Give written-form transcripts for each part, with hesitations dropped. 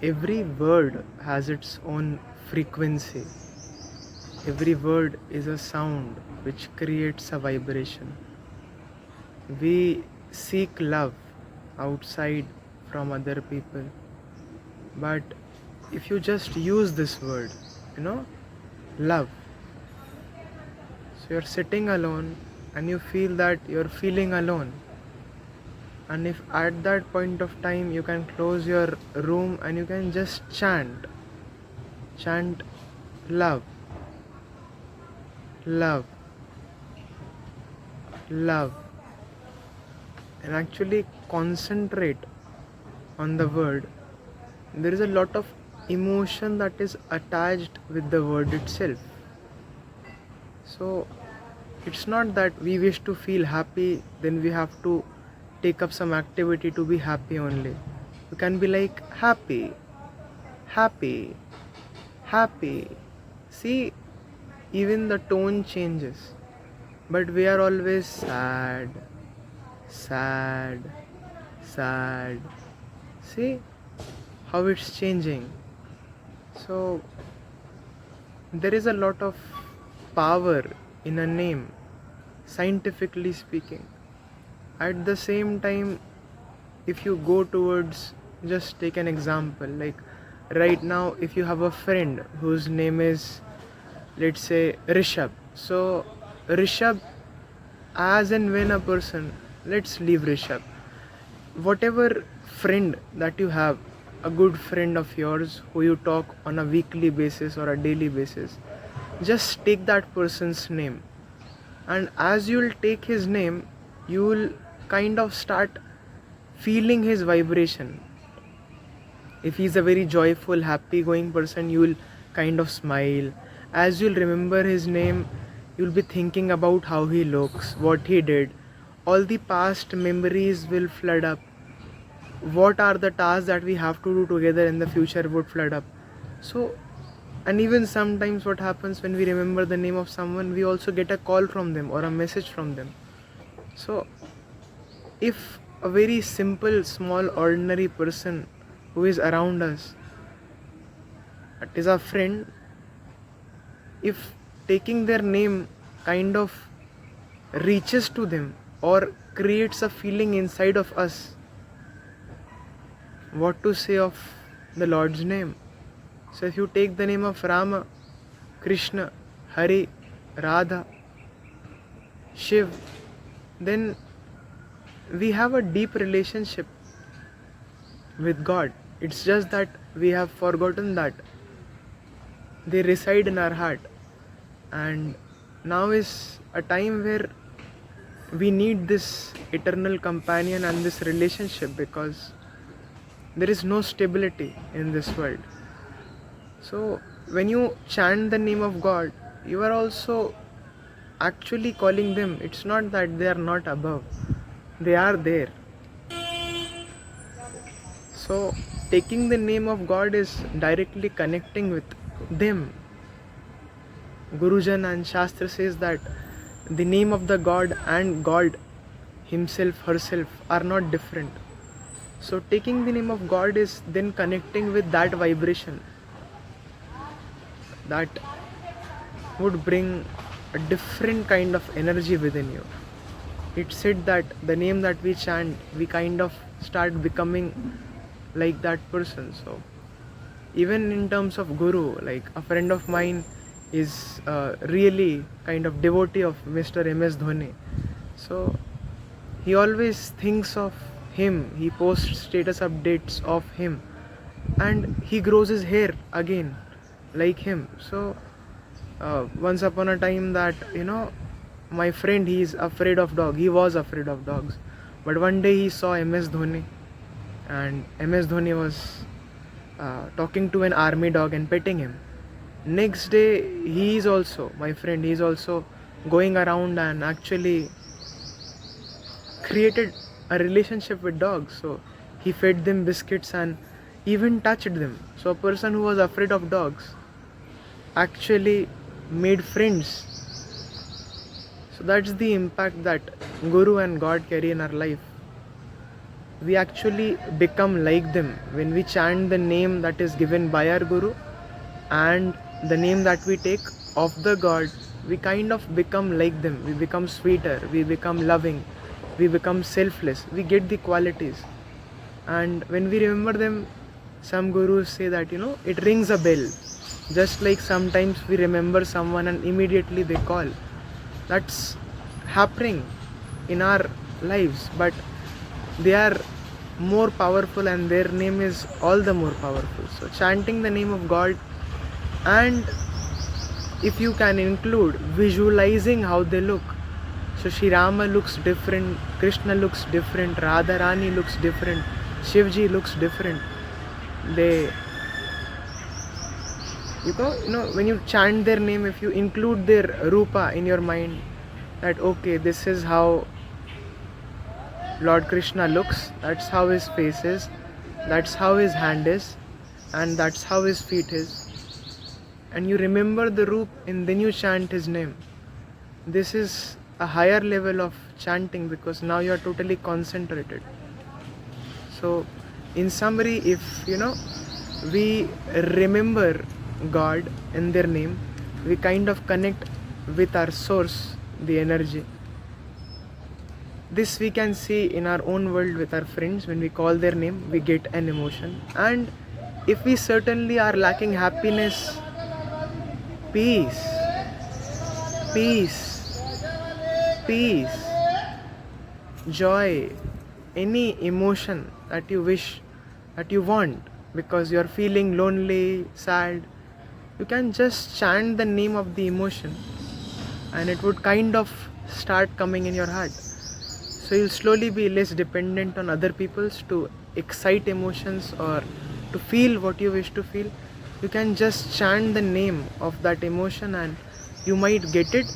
Every word has its own frequency. Every word is a sound which creates a vibration. We seek love outside from other people, but if you just use this word, love, so you're sitting alone and you feel that you're feeling alone, and if at that point of time you can close your room and you can just chant love, love, love, and actually concentrate on the word, there is a lot of emotion that is attached with the word itself. So it's not that we wish to feel happy, then we have to take up some activity to be happy only. You can be like happy, happy, happy. See, even the tone changes. But we are always sad, sad, sad. See how it's changing. So there is a lot of power in a name, scientifically speaking. At the same time, if you go towards, just take an example, like right now, if you have a friend whose name is, let's say, Rishabh. So Rishabh, as and when a person, let's leave Rishabh, whatever friend that you have, a good friend of yours who you talk on a weekly basis or a daily basis, just take that person's name, and as you'll take his name, you'll kind of start feeling his vibration. If he's a very joyful, happy going person, you'll kind of smile. As you'll remember his name, you'll be thinking about how he looks, what he did. All the past memories will flood up. What are the tasks that we have to do together in the future would flood up. So, and even sometimes what happens when we remember the name of someone, we also get a call from them or a message from them. So if a very simple, small, ordinary person who is around us, that is our friend, if taking their name kind of reaches to them or creates a feeling inside of us, what to say of the Lord's name? So if you take the name of Rama, Krishna, Hari, Radha, Shiv, then we have a deep relationship with God. It's just that we have forgotten that they reside in our heart, and now is a time where we need this eternal companion and this relationship, because there is no stability in this world. So when you chant the name of God, you are also actually calling them. It's not that they are not above, they are there. So taking the name of God is directly connecting with them. Gurujan and Shastra says that the name of the God and God himself, herself are not different. So taking the name of God is then connecting with that vibration that would bring a different kind of energy within you. It's said that the name that we chant, we kind of start becoming like that person. So even in terms of guru, like a friend of mine is really kind of devotee of Mr. MS Dhoni. So he always thinks of him, he posts status updates of him, and he grows his hair again like him. So once upon a time that my friend, he is afraid of dog, he was afraid of dogs, but one day he saw MS Dhoni, and MS Dhoni was talking to an army dog and petting him. Next day he is also, my friend, he is also going around and actually created a relationship with dogs. So he fed them biscuits and even touched them. So a person who was afraid of dogs actually made friends. So that's the impact that Guru and God carry in our life. we actually become like them. When we chant the name that is given by our Guru and the name that we take of the God, we kind of become like them. We become sweeter, we become loving, we become selfless, we get the qualities. And when we remember them, some gurus say that it rings a bell. Just like sometimes we remember someone and immediately they call. That's happening in our lives, but they are more powerful and their name is all the more powerful. So chanting the name of God, and if you can include visualizing how they look. So Shri Rama looks different, Krishna looks different, Radharani looks different, Shivji looks different. They, when you chant their name, if you include their rupa in your mind, that okay, this is how Lord Krishna looks, that's how his face is, that's how his hand is, and that's how his feet is, and you remember the roop and then you chant his name. This is a higher level of chanting because now you are totally concentrated. So in summary, if we remember God and their name, we kind of connect with our source, the energy. This we can see in our own world with our friends. When we call their name, we get an emotion. And if we certainly are lacking happiness, peace, peace, peace, joy, any emotion that you wish, that you want, because you are feeling lonely, sad, you can just chant the name of the emotion and it would kind of start coming in your heart. So you'll slowly be less dependent on other people's to excite emotions or to feel what you wish to feel. You can just chant the name of that emotion and you might get it.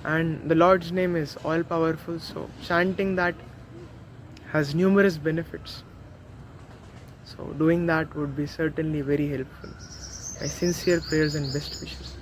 And the Lord's name is all powerful, so chanting that has numerous benefits. So doing that would be certainly very helpful. My sincere prayers and best wishes.